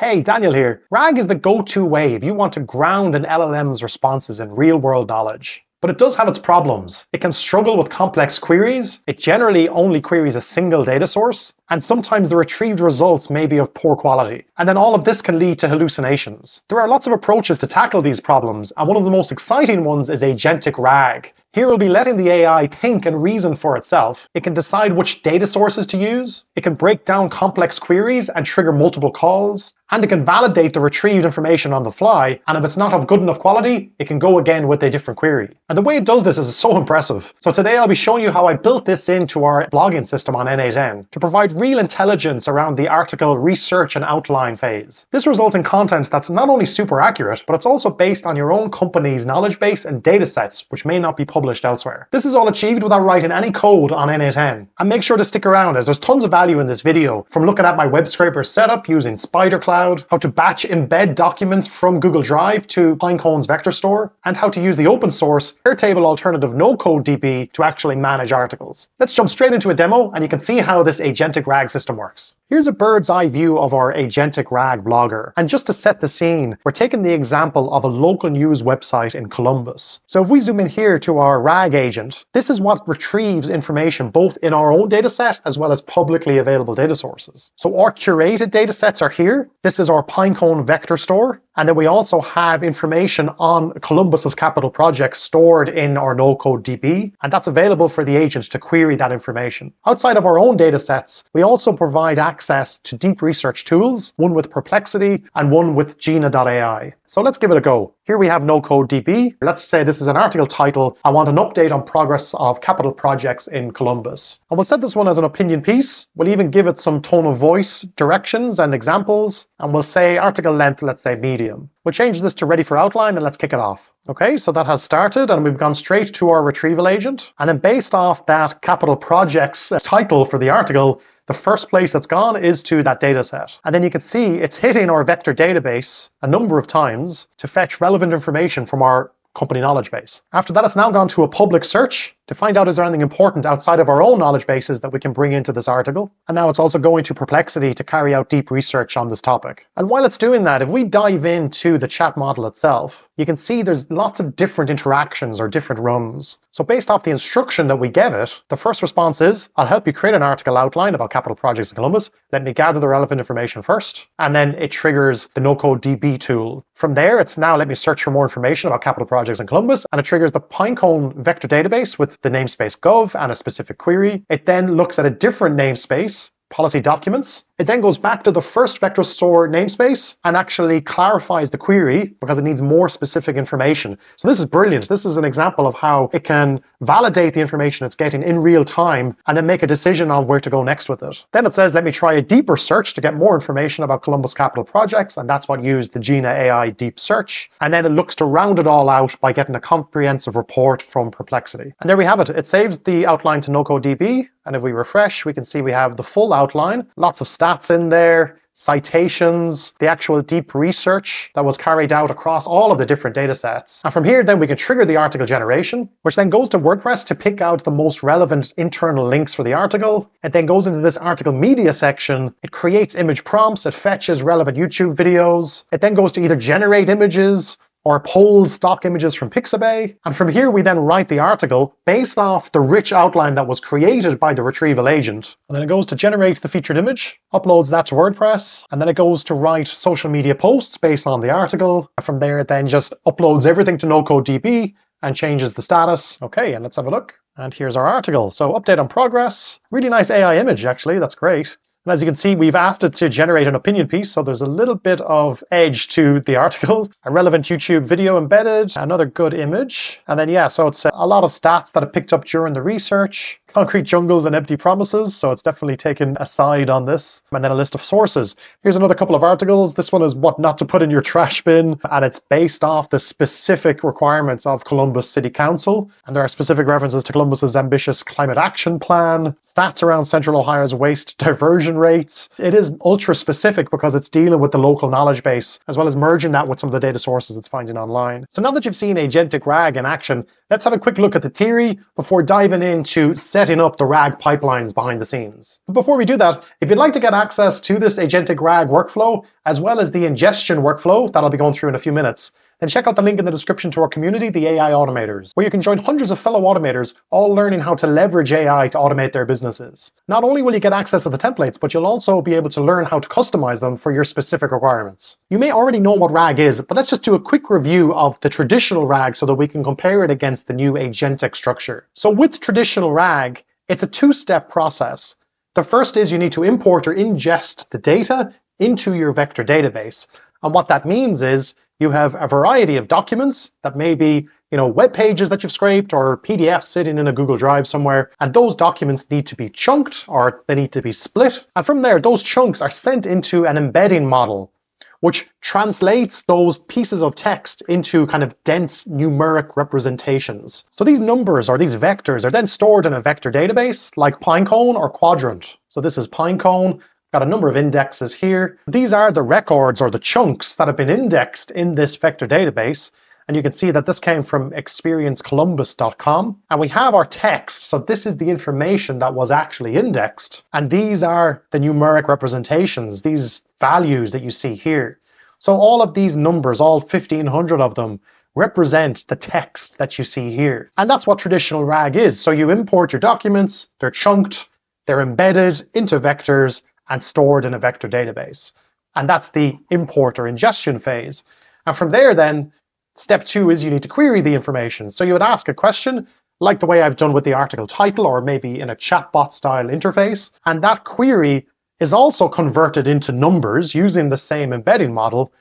Hey, Daniel here. RAG is the go-to way if you want to ground an LLM's responses in real-world knowledge. But it does have its problems. It can struggle with complex queries, it generally only queries a single data source, and sometimes the retrieved results may be of poor quality. And then all of this can lead to hallucinations. There are lots of approaches to tackle these problems, and one of the most exciting ones is Agentic RAG. Here we'll be letting the AI think and reason for itself. It can decide which data sources to use, it can break down complex queries and trigger multiple calls, and it can validate the retrieved information on the fly, and if it's not of good enough quality, it can go again with a different query. And the way it does this is so impressive. So today I'll be showing you how I built this into our blogging system on N8N to provide real intelligence around the article research and outline phase. This results in content that's not only super accurate, but it's also based on your own company's knowledge base and data sets, which may not be published elsewhere. This is all achieved without writing any code on N8N. And make sure to stick around as there's tons of value in this video, from looking at my web scraper setup using Spider Cloud, how to batch embed documents from Google Drive to Pinecone's vector store, and how to use the open source Airtable alternative no-code DB to actually manage articles. Let's jump straight into a demo and you can see how this Agentic RAG system works. Here's a bird's eye view of our Agentic RAG blogger. And just to set the scene, we're taking the example of a local news website in Columbus. So if we zoom in here to our RAG agent, this is what retrieves information both in our own data set as well as publicly available data sources. So our curated data sets are here. This is our Pinecone vector store. And then we also have information on Columbus's capital projects stored in our no-code DB, and that's available for the agent to query that information. Outside of our own data sets, we also provide access to deep research tools, one with Perplexity and one with Gina.ai. So let's give it a go. Here we have no-code DB. Let's say this is an article title. I want an update on progress of capital projects in Columbus. And we'll set this one as an opinion piece. We'll even give it some tone of voice directions and examples. And we'll say article length, let's say medium. We'll change this to ready for outline and let's kick it off. Okay, so that has started and we've gone straight to our retrieval agent. And then based off that capital projects title for the article, the first place it's gone is to that data set. And then you can see it's hitting our vector database a number of times to fetch relevant information from our company knowledge base. After that, it's now gone to a public search to find out is there anything important outside of our own knowledge bases that we can bring into this article. And now it's also going to Perplexity to carry out deep research on this topic. And while it's doing that, if we dive into the chat model itself, you can see there's lots of different interactions or different runs. So based off the instruction that we give it, the first response is, I'll help you create an article outline about capital projects in Columbus. Let me gather the relevant information first. And then it triggers the no-code DB tool. From there, it's now let me search for more information about capital projects in Columbus. And it triggers the Pinecone vector database with the namespace gov and a specific query. It then looks at a different namespace, policy documents. It then goes back to the first vector store namespace and actually clarifies the query because it needs more specific information. So this is brilliant. This is an example of how it can validate the information it's getting in real time and then make a decision on where to go next with it. Then it says, let me try a deeper search to get more information about Columbus capital projects. And that's what used the Gina AI deep search. And then it looks to round it all out by getting a comprehensive report from Perplexity. And there we have it. It saves the outline to no-code DB. And if we refresh, we can see we have the full outline, lots of stats in there, citations, the actual deep research that was carried out across all of the different data sets. And from here, then we can trigger the article generation, which then goes to WordPress to pick out the most relevant internal links for the article. It then goes into this article media section. It creates image prompts. It fetches relevant YouTube videos. It then goes to either generate images or pulls stock images from Pixabay. And from here, we then write the article based off the rich outline that was created by the retrieval agent. And then it goes to generate the featured image, uploads that to WordPress, and then it goes to write social media posts based on the article. And from there, it then just uploads everything to no-code DB and changes the status. Okay, and let's have a look. And here's our article. So update on progress. Really nice AI image, actually. That's great. And as you can see, we've asked it to generate an opinion piece, so there's a little bit of edge to the article. A relevant YouTube video embedded, another good image. And then, yeah, so it's a lot of stats that it picked up during the research. Concrete jungles and empty promises, so it's definitely taken a side on this. And then a list of sources. Here's another couple of articles. This one is what not to put in your trash bin, and it's based off the specific requirements of Columbus City Council. And there are specific references to Columbus's ambitious climate action plan, stats around Central Ohio's waste diversion rates. It is ultra specific because it's dealing with the local knowledge base, as well as merging that with some of the data sources it's finding online. So now that you've seen Agentic RAG in action, let's have a quick look at the theory before diving into setting setting up the RAG pipelines behind the scenes. But before we do that, if you'd like to get access to this Agentic RAG workflow, as well as the ingestion workflow that I'll be going through in a few minutes, then check out the link in the description to our community, the AI Automators, where you can join hundreds of fellow automators, all learning how to leverage AI to automate their businesses. Not only will you get access to the templates, but you'll also be able to learn how to customize them for your specific requirements. You may already know what RAG is, but let's just do a quick review of the traditional RAG so that we can compare it against the new agentic structure. So with traditional RAG, it's a two-step process. The first is you need to import or ingest the data into your vector database. And what that means is you have a variety of documents that may be, web pages that you've scraped or PDFs sitting in a Google Drive somewhere. And those documents need to be chunked or they need to be split. And from there, those chunks are sent into an embedding model, which translates those pieces of text into kind of dense numeric representations. So these numbers or these vectors are then stored in a vector database like Pinecone or Quadrant. So this is Pinecone. Got a number of indexes here. These are the records or the chunks that have been indexed in this vector database. And you can see that this came from experiencecolumbus.com. And we have our text. So this is the information that was actually indexed. And these are the numeric representations, these values that you see here. So all of these numbers, all 1,500 of them, represent the text that you see here. And that's what traditional RAG is. So you import your documents, they're chunked, they're embedded into vectors, and stored in a vector database. And that's the import or ingestion phase. And from there then, step 2 is you need to query the information. So you would ask a question, like the way I've done with the article title, or maybe in a chatbot style interface. And that query is also converted into numbers using the same embedding model.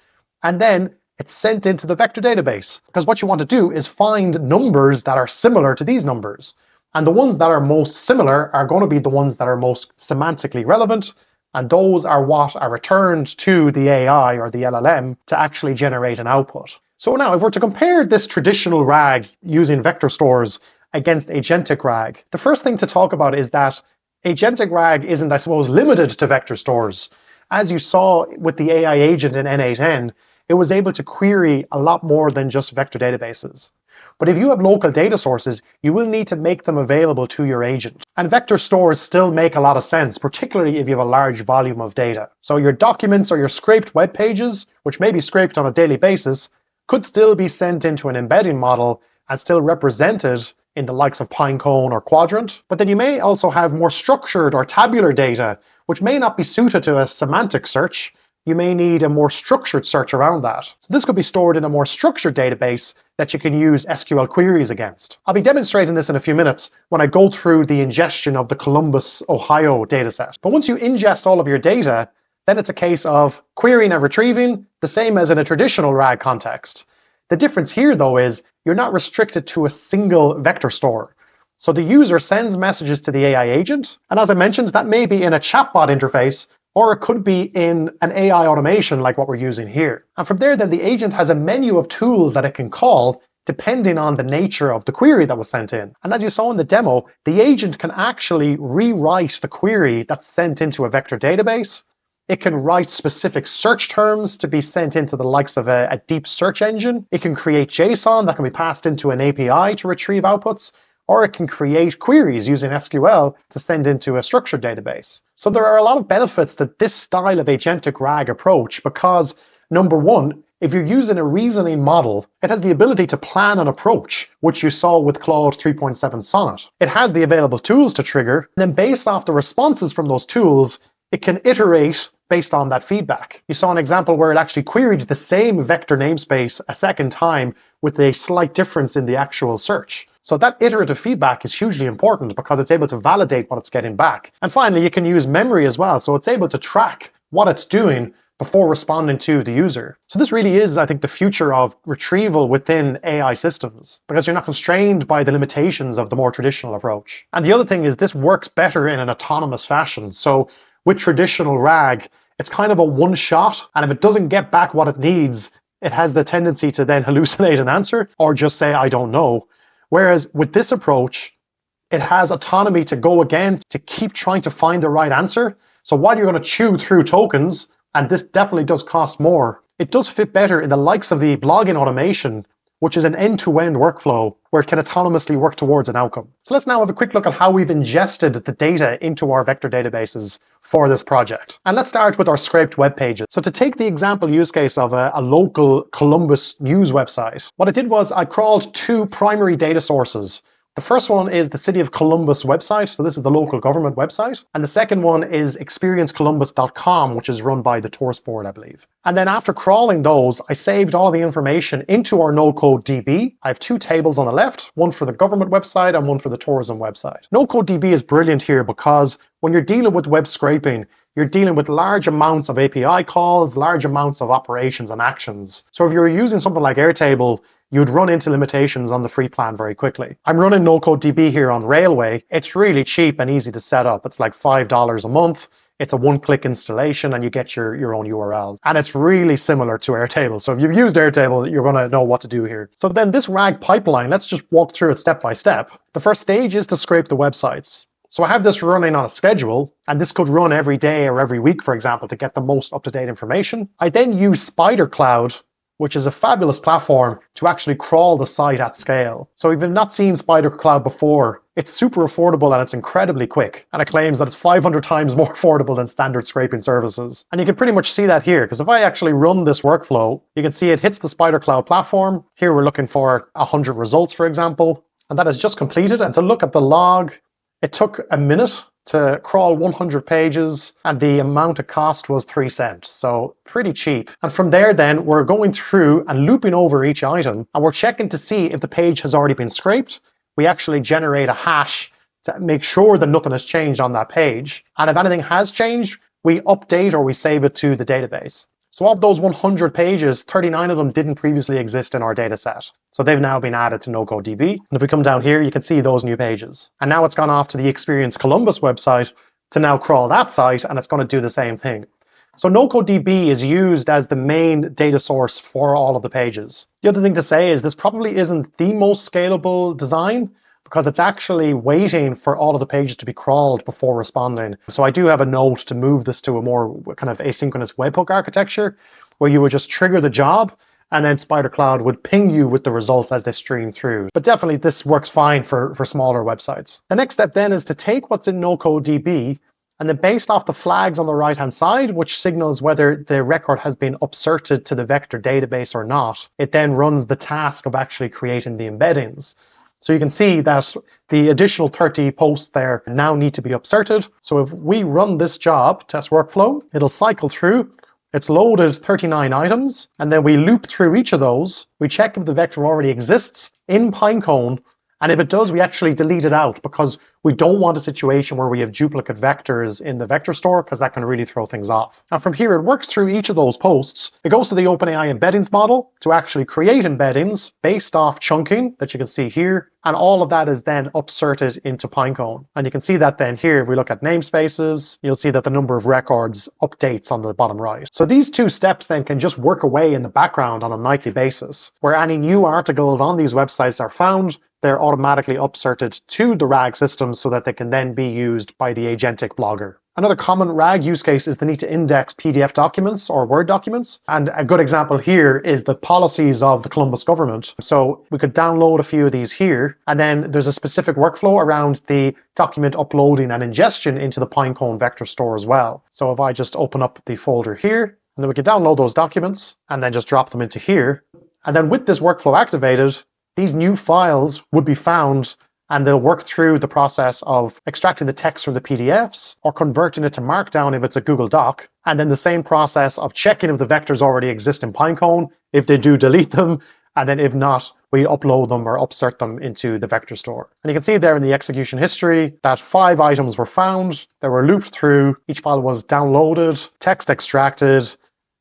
And then it's sent into the vector database. Because what you want to do is find numbers that are similar to these numbers. And the ones that are most similar are going to be the ones that are most semantically relevant. And those are what are returned to the AI or the LLM to actually generate an output. So now, if we're to compare this traditional RAG using vector stores against Agentic RAG, the first thing to talk about is that Agentic RAG isn't, I suppose, limited to vector stores. As you saw with the AI agent in N8N, it was able to query a lot more than just vector databases. But if you have local data sources, you will need to make them available to your agent. And vector stores still make a lot of sense, particularly if you have a large volume of data. So your documents or your scraped web pages, which may be scraped on a daily basis, could still be sent into an embedding model and still represented in the likes of Pinecone or Quadrant. But then you may also have more structured or tabular data, which may not be suited to a semantic search. You may need a more structured search around that. So this could be stored in a more structured database that you can use SQL queries against. I'll be demonstrating this in a few minutes when I go through the ingestion of the Columbus, Ohio dataset. But once you ingest all of your data, then it's a case of querying and retrieving, the same as in a traditional RAG context. The difference here, though, is you're not restricted to a single vector store. So the user sends messages to the AI agent, and as I mentioned, that may be in a chatbot interface, or it could be in an AI automation like what we're using here. And from there, then the agent has a menu of tools that it can call depending on the nature of the query that was sent in. And as you saw in the demo, the agent can actually rewrite the query that's sent into a vector database. It can write specific search terms to be sent into the likes of a deep search engine. It can create JSON that can be passed into an API to retrieve outputs. Or it can create queries using SQL to send into a structured database. So there are a lot of benefits to this style of Agentic RAG approach because, number one, if you're using a reasoning model, it has the ability to plan an approach, which you saw with Claude 3.7 Sonnet. It has the available tools to trigger, and then based off the responses from those tools, it can iterate based on that feedback. You saw an example where it actually queried the same vector namespace a second time with a slight difference in the actual search. So that iterative feedback is hugely important because it's able to validate what it's getting back. And finally, you can use memory as well. So it's able to track what it's doing before responding to the user. So this really is, I think, the future of retrieval within AI systems because you're not constrained by the limitations of the more traditional approach. And the other thing is this works better in an autonomous fashion. So with traditional RAG, it's kind of a one shot. And if it doesn't get back what it needs, it has the tendency to then hallucinate an answer or just say, I don't know. Whereas with this approach, it has autonomy to go again, to keep trying to find the right answer. So while you're going to chew through tokens, and this definitely does cost more, it does fit better in the likes of the blogging automation, which is an end-to-end workflow where it can autonomously work towards an outcome. So let's now have a quick look at how we've ingested the data into our vector databases for this project. And let's start with our scraped web pages. So to take the example use case of a local Columbus news website, what I did was I crawled two primary data sources. The first one is the City of Columbus website, so this is the local government website. And the second one is experiencecolumbus.com, which is run by the tourist board, I believe. And then after crawling those, I saved all of the information into our no-code DB. I have two tables on the left, one for the government website and one for the tourism website. No-code DB is brilliant here because when you're dealing with web scraping, you're dealing with large amounts of API calls, large amounts of operations and actions. So if you're using something like Airtable, you'd run into limitations on the free plan very quickly. I'm running no-code DB here on Railway. It's really cheap and easy to set up. It's like $5 a month. It's a one-click installation and you get your own URL. And it's really similar to Airtable. So if you've used Airtable, you're going to know what to do here. So then this RAG pipeline, let's just walk through it step by step. The first stage is to scrape the websites. So I have this running on a schedule, and this could run every day or every week, for example, to get the most up-to-date information. I then use Spider Cloud, which is a fabulous platform to actually crawl the site at scale. So if you've not seen Spider Cloud before, it's super affordable and it's incredibly quick. And it claims that it's 500 times more affordable than standard scraping services. And you can pretty much see that here, because if I actually run this workflow, you can see it hits the Spider Cloud platform. Here we're looking for 100 results, for example, and that is just completed. And to look at the log, it took a minute to crawl 100 pages, and the amount it cost was 3 cents, so pretty cheap. And from there then, we're going through and looping over each item, and we're checking to see if the page has already been scraped. We actually generate a hash to make sure that nothing has changed on that page. And if anything has changed, we update or we save it to the database. So of those 100 pages, 39 of them didn't previously exist in our data set. So they've now been added to no-code DB. And if we come down here, you can see those new pages. And now it's gone off to the Experience Columbus website to now crawl that site, and it's going to do the same thing. So no-code DB is used as the main data source for all of the pages. The other thing to say is this probably isn't the most scalable design, because it's actually waiting for all of the pages to be crawled before responding. So I do have a note to move this to a more kind of asynchronous webhook architecture, where you would just trigger the job, and then Spider Cloud would ping you with the results as they stream through. But definitely this works fine for smaller websites. The next step then is to take what's in no-code DB, and then based off the flags on the right-hand side, which signals whether the record has been upserted to the vector database or not, it then runs the task of actually creating the embeddings. So you can see that the additional 30 posts there now need to be upserted. So if we run this job, test workflow, it'll cycle through. It's loaded 39 items, and then we loop through each of those. We check if the vector already exists in Pinecone, and if it does, we actually delete it out, because we don't want a situation where we have duplicate vectors in the vector store, because that can really throw things off. And from here, it works through each of those posts. It goes to the OpenAI embeddings model to actually create embeddings based off chunking that you can see here. And all of that is then upserted into Pinecone. And you can see that then here, if we look at namespaces, you'll see that the number of records updates on the bottom right. So these two steps then can just work away in the background on a nightly basis, where any new articles on these websites are found, they're automatically upserted to the RAG system so that they can then be used by the agentic blogger. Another common RAG use case is the need to index PDF documents or Word documents. And a good example here is the policies of the Columbus government. So we could download a few of these here, and then there's a specific workflow around the document uploading and ingestion into the Pinecone vector store as well. So if I just open up the folder here, and then we can download those documents and then just drop them into here. And then with this workflow activated, these new files would be found, and they'll work through the process of extracting the text from the PDFs or converting it to Markdown if it's a Google Doc. And then the same process of checking if the vectors already exist in Pinecone. If they do, delete them. And then if not, we upload them or upsert them into the vector store. And you can see there in the execution history that 5 items were found. They were looped through. Each file was downloaded, text extracted,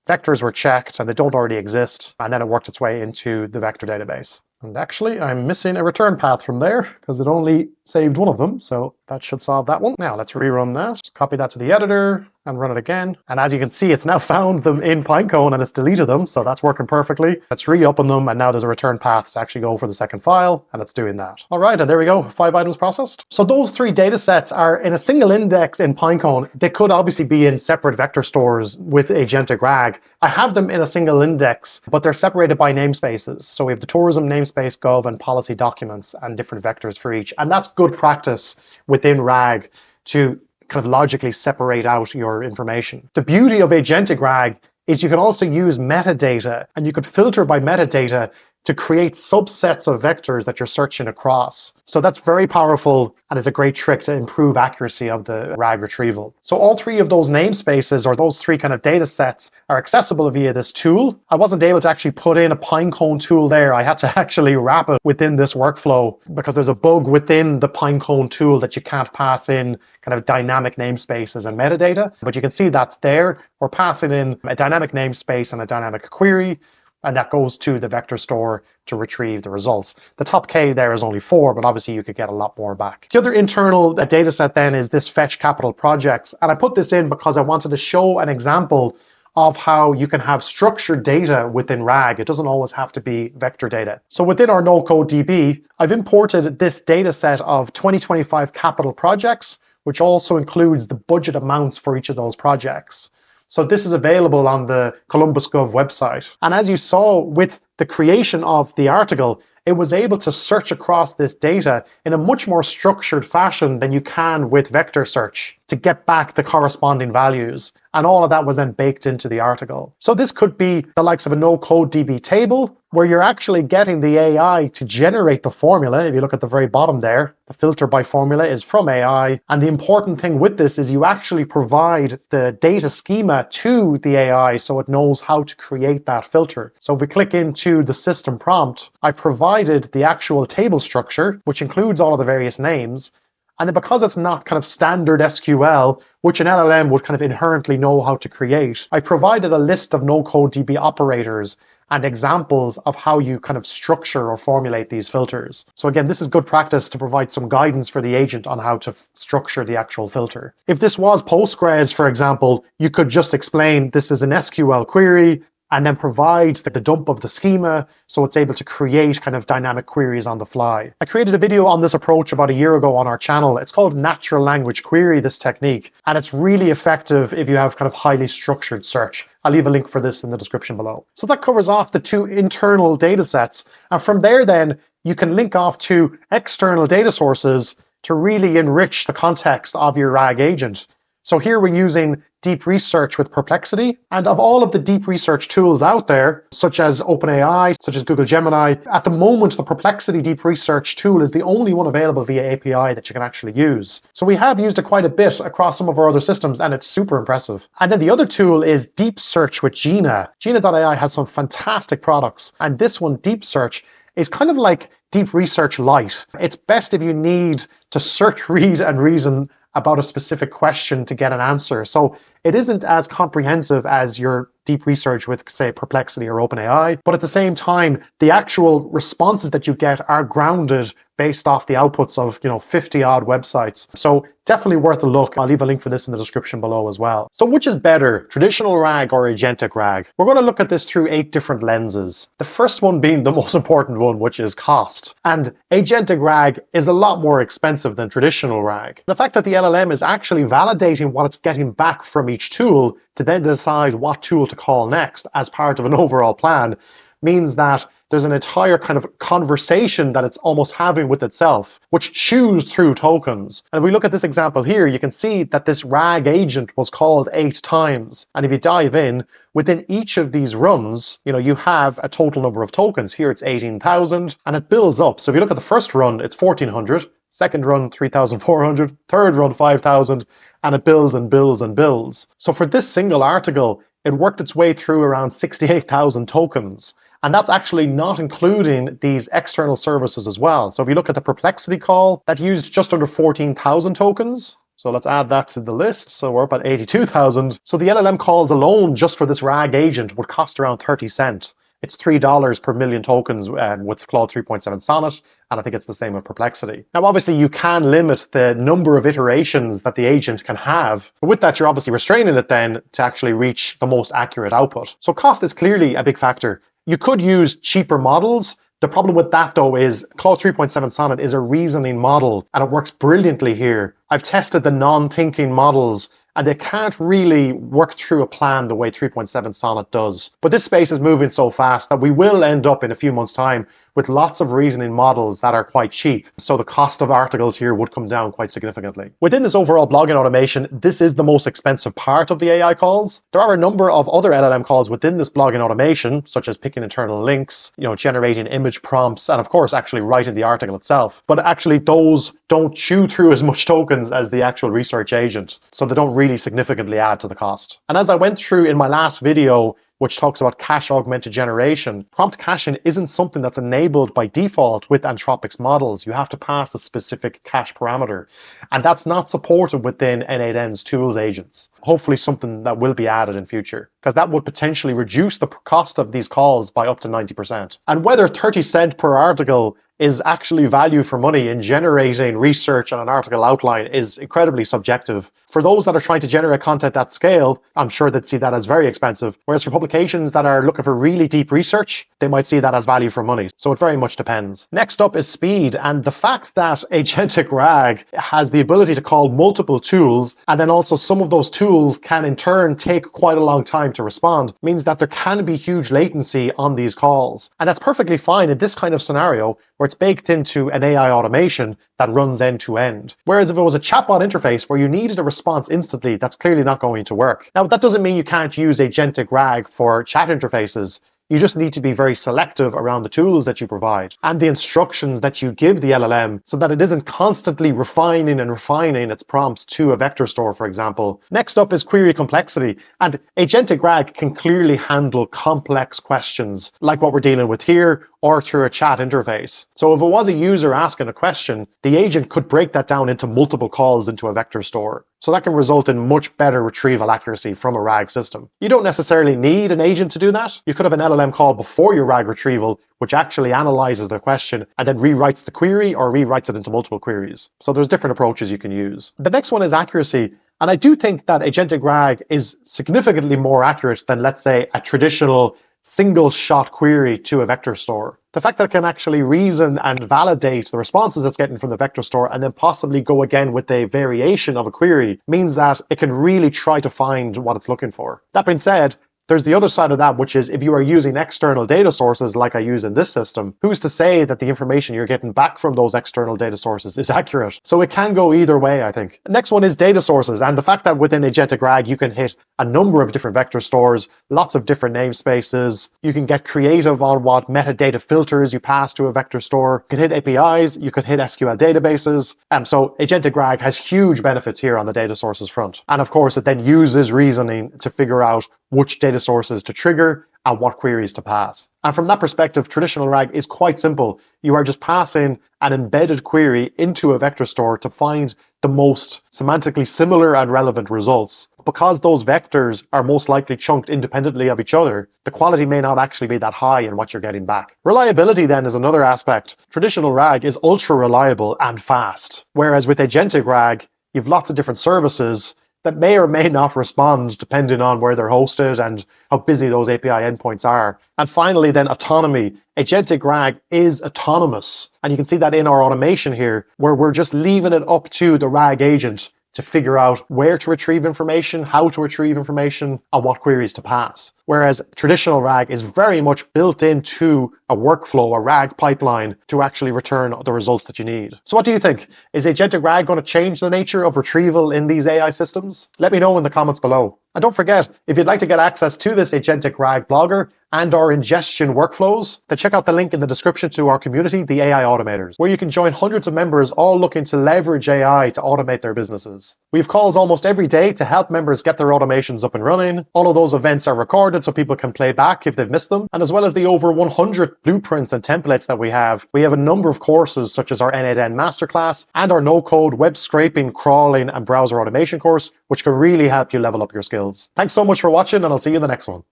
vectors were checked, and they don't already exist. And then it worked its way into the vector database. And actually, I'm missing a return path from there because it only saved one of them, so that should solve that one. Now let's rerun that. Just copy that to the editor and run it again. And as you can see, it's now found them in Pinecone and it's deleted them, so that's working perfectly. Let's re-open them, and now there's a return path to actually go for the second file, and it's doing that. All right, and there we go, 5 items processed. So those 3 data sets are in a single index in Pinecone. They could obviously be in separate vector stores with Agentic RAG. I have them in a single index, but they're separated by namespaces. So we have the tourism namespace, gov, and policy documents, and different vectors for each. And that's good practice within RAG to kind of logically separate out your information. The beauty of Agentic RAG is you can also use metadata, and you could filter by metadata to create subsets of vectors that you're searching across. So that's very powerful and is a great trick to improve accuracy of the RAG retrieval. So all 3 of those namespaces, or those 3 kind of data sets, are accessible via this tool. I wasn't able to actually put in a Pinecone tool there. I had to actually wrap it within this workflow because there's a bug within the Pinecone tool that you can't pass in kind of dynamic namespaces and metadata. But you can see that's there. We're passing in a dynamic namespace and a dynamic query, and that goes to the vector store to retrieve the results. The top K there is only 4, but obviously you could get a lot more back. The other internal data set then is this fetch capital projects. And I put this in because I wanted to show an example of how you can have structured data within RAG. It doesn't always have to be vector data. So within our no-code DB, I've imported this data set of 2025 capital projects, which also includes the budget amounts for each of those projects. So this is available on the Columbus Gov website. And as you saw with the creation of the article, it was able to search across this data in a much more structured fashion than you can with vector search to get back the corresponding values. And all of that was then baked into the article. So this could be the likes of a no-code DB table, where you're actually getting the AI to generate the formula. If you look at the very bottom there, the filter by formula is from AI. And the important thing with this is you actually provide the data schema to the AI so it knows how to create that filter. So if we click into the system prompt, I provided the actual table structure, which includes all of the various names. And then because it's not kind of standard SQL, which an LLM would kind of inherently know how to create, I provided a list of no-code DB operators and examples of how you kind of structure or formulate these filters. So again, this is good practice to provide some guidance for the agent on how to structure the actual filter. If this was Postgres, for example, you could just explain this is an SQL query, and then provide the dump of the schema so it's able to create kind of dynamic queries on the fly. I created a video on this approach about a year ago on our channel. It's called natural language query, this technique, and it's really effective if you have kind of highly structured search. I'll leave a link for this in the description below. So that covers off the 2 internal data sets. And from there then, you can link off to external data sources to really enrich the context of your RAG agent. So here we're using deep research with Perplexity. And of all of the deep research tools out there, such as OpenAI, such as Google Gemini, at the moment, the Perplexity deep research tool is the only one available via API that you can actually use. So we have used it quite a bit across some of our other systems, and it's super impressive. And then the other tool is Deep Search with Gina. Gina.ai has some fantastic products. And this one, Deep Search, is kind of like Deep Research Lite. It's best if you need to search, read, and reason about a specific question to get an answer. So it isn't as comprehensive as your deep research with, say, Perplexity or OpenAI, but at the same time, the actual responses that you get are grounded based off the outputs of 50 odd websites. So definitely worth a look. I'll leave a link for this in the description below as well. So which is better, traditional RAG or agentic RAG? We're going to look at this through 8 different lenses. The first one being the most important one, which is cost. And agentic RAG is a lot more expensive than traditional RAG. The fact that the LLM is actually validating what it's getting back from each tool to then decide what tool to call next as part of an overall plan means that there's an entire kind of conversation that it's almost having with itself, which chews through tokens. And if we look at this example here, you can see that this RAG agent was called 8 times. And if you dive in, within each of these runs, you have a total number of tokens. Here it's 18,000, and it builds up. So if you look at the first run, it's 1,400. Second run, 3,400. Third run, 5,000. And it builds and builds and builds. So for this single article, it worked its way through around 68,000 tokens. And that's actually not including these external services as well. So if you look at the Perplexity call, that used just under 14,000 tokens. So let's add that to the list. So we're up at 82,000. So the LLM calls alone just for this RAG agent would cost around 30 cents. It's $3 per million tokens with Claude 3.7 Sonnet, and I think it's the same with Perplexity. Now, obviously, you can limit the number of iterations that the agent can have, but with that, you're obviously restraining it then to actually reach the most accurate output. So cost is clearly a big factor. You could use cheaper models. The problem with that, though, is Claude 3.7 Sonnet is a reasoning model, and it works brilliantly here. I've tested the non-thinking models, and they can't really work through a plan the way 3.7 Sonnet does. But this space is moving so fast that we will end up in a few months' time with lots of reasoning models that are quite cheap. So the cost of articles here would come down quite significantly. Within this overall blogging automation, this is the most expensive part of the AI calls. There are a number of other LLM calls within this blogging automation, such as picking internal links, generating image prompts, and of course, actually writing the article itself. But actually, those don't chew through as much tokens as the actual research agent. So they don't really significantly add to the cost. And as I went through in my last video, which talks about cache augmented generation, prompt caching isn't something that's enabled by default with Anthropic's models. You have to pass a specific cache parameter, and that's not supported within N8N's tools agents. Hopefully something that will be added in future, because that would potentially reduce the cost of these calls by up to 90%. And whether 30 cents per article is actually value for money in generating research and an article outline is incredibly subjective. For those that are trying to generate content at scale, I'm sure they'd see that as very expensive. Whereas for publications that are looking for really deep research, they might see that as value for money. So it very much depends. Next up is speed. And the fact that Agentic RAG has the ability to call multiple tools, and then also some of those tools can in turn take quite a long time to respond, means that there can be huge latency on these calls. And that's perfectly fine in this kind of scenario where it's baked into an AI automation that runs end to end. Whereas if it was a chatbot interface where you needed a response instantly, that's clearly not going to work. Now, that doesn't mean you can't use Agentic RAG for chat interfaces. You just need to be very selective around the tools that you provide and the instructions that you give the LLM so that it isn't constantly refining and refining its prompts to a vector store, for example. Next up is query complexity, and Agentic RAG can clearly handle complex questions like what we're dealing with here or through a chat interface. So if it was a user asking a question, the agent could break that down into multiple calls into a vector store. So that can result in much better retrieval accuracy from a RAG system. You don't necessarily need an agent to do that. You could have an LLM call before your RAG retrieval, which actually analyzes the question and then rewrites the query or rewrites it into multiple queries. So there's different approaches you can use. The next one is accuracy. And I do think that Agentic RAG is significantly more accurate than, let's say, a traditional single shot query to a vector store. The fact that it can actually reason and validate the responses it's getting from the vector store and then possibly go again with a variation of a query means that it can really try to find what it's looking for. That being said, there's the other side of that, which is if you are using external data sources like I use in this system, who's to say that the information you're getting back from those external data sources is accurate? So it can go either way, I think. The next one is data sources, and the fact that within Agentic RAG you can hit a number of different vector stores, lots of different namespaces. You can get creative on what metadata filters you pass to a vector store. You can hit APIs, you could hit SQL databases. So Agentic RAG has huge benefits here on the data sources front. And of course, it then uses reasoning to figure out which data sources to trigger and what queries to pass. And from that perspective, traditional RAG is quite simple. You are just passing an embedded query into a vector store to find the most semantically similar and relevant results. Because those vectors are most likely chunked independently of each other, the quality may not actually be that high in what you're getting back. Reliability then is another aspect. Traditional RAG is ultra reliable and fast, whereas with Agentic RAG, you've lots of different services that may or may not respond depending on where they're hosted and how busy those API endpoints are. And finally then, autonomy. Agentic RAG is autonomous. And you can see that in our automation here, where we're just leaving it up to the RAG agent to figure out where to retrieve information, how to retrieve information, and what queries to pass. Whereas traditional RAG is very much built into a workflow, a RAG pipeline, to actually return the results that you need. So what do you think? Is Agentic RAG going to change the nature of retrieval in these AI systems? Let me know in the comments below. And don't forget, if you'd like to get access to this Agentic RAG blogger and our ingestion workflows, then check out the link in the description to our community, the AI Automators, where you can join hundreds of members all looking to leverage AI to automate their businesses. We have calls almost every day to help members get their automations up and running. All of those events are recorded so people can play back if they've missed them. And as well as the over 100 blueprints and templates that we have a number of courses such as our N8N Masterclass and our no-code web scraping, crawling, and browser automation course, which can really help you level up your skills. Thanks so much for watching, and I'll see you in the next one.